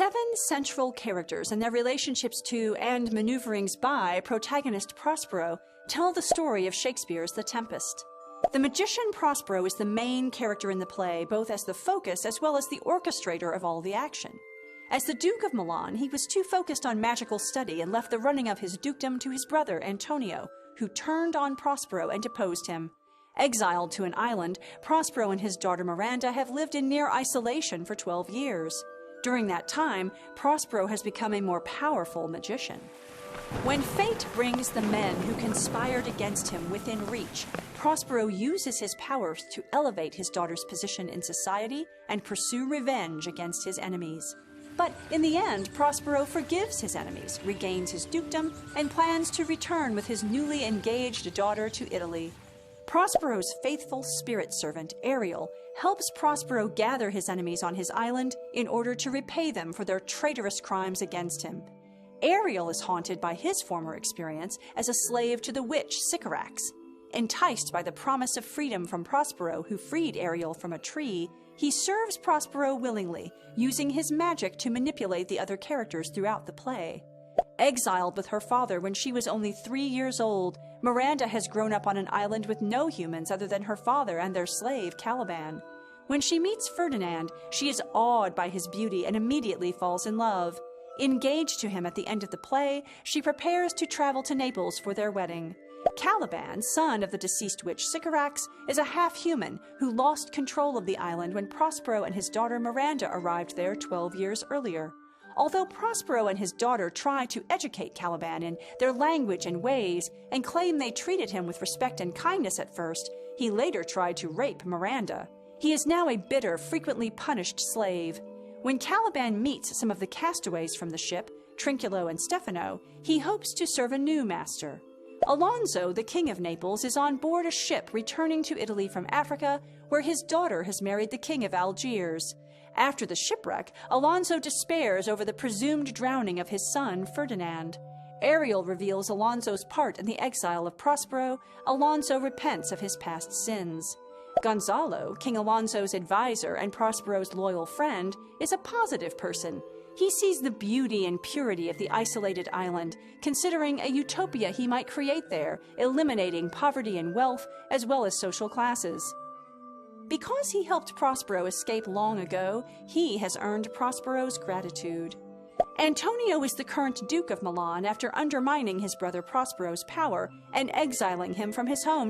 7 central characters and their relationships to and maneuverings by protagonist Prospero tell the story of Shakespeare's The Tempest. The magician Prospero is the main character in the play, both as the focus as well as the orchestrator of all the action. As the Duke of Milan, he was too focused on magical study and left the running of his dukedom to his brother Antonio, who turned on Prospero and deposed him. Exiled to an island, Prospero and his daughter Miranda have lived in near isolation for 12 years. During that time, Prospero has become a more powerful magician. When fate brings the men who conspired against him within reach, Prospero uses his powers to elevate his daughter's position in society and pursue revenge against his enemies. But in the end, Prospero forgives his enemies, regains his dukedom, and plans to return with his newly engaged daughter to Italy. Prospero's faithful spirit servant, Ariel, helps Prospero gather his enemies on his island in order to repay them for their traitorous crimes against him. Ariel is haunted by his former experience as a slave to the witch Sycorax. Enticed by the promise of freedom from Prospero, who freed Ariel from a tree, he serves Prospero willingly, using his magic to manipulate the other characters throughout the play. Exiled with her father when she was only 3 years old, Miranda has grown up on an island with no humans other than her father and their slave, Caliban. When she meets Ferdinand, she is awed by his beauty and immediately falls in love. Engaged to him at the end of the play, she prepares to travel to Naples for their wedding. Caliban, son of the deceased witch Sycorax, is a half-human who lost control of the island when Prospero and his daughter Miranda arrived there 12 years earlier. Although Prospero and his daughter try to educate Caliban in their language and ways and claim they treated him with respect and kindness at first, he later tried to rape Miranda. He is now a bitter, frequently punished slave. When Caliban meets some of the castaways from the ship, Trinculo and Stefano, he hopes to serve a new master. Alonso, the king of Naples, is on board a ship returning to Italy from Africa, where his daughter has married the king of Algiers. After the shipwreck, Alonso despairs over the presumed drowning of his son, Ferdinand. Ariel reveals Alonso's part in the exile of Prospero. Alonso repents of his past sins. Gonzalo, King Alonso's advisor and Prospero's loyal friend, is a positive person. He sees the beauty and purity of the isolated island, considering a utopia he might create there, eliminating poverty and wealth, as well as social classes. Because he helped Prospero escape long ago, he has earned Prospero's gratitude. Antonio is the current Duke of Milan after undermining his brother Prospero's power and exiling him from his home